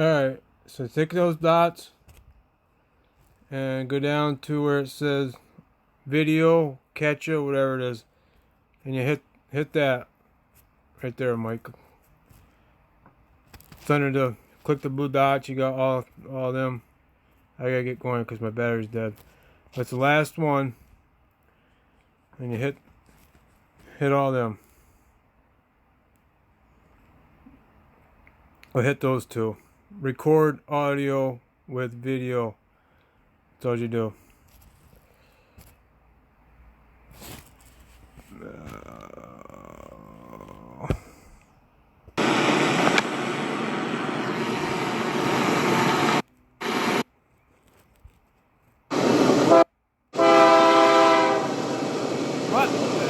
Alright, so take those dots and go down to where it says video, capture, whatever it is. And you hit that right there, Mike. It's under the, click the blue dots, you got all them. I gotta get going because my battery's dead. That's the last one. And you hit all them. I'll hit those two. Record audio with video. That's all you do. What?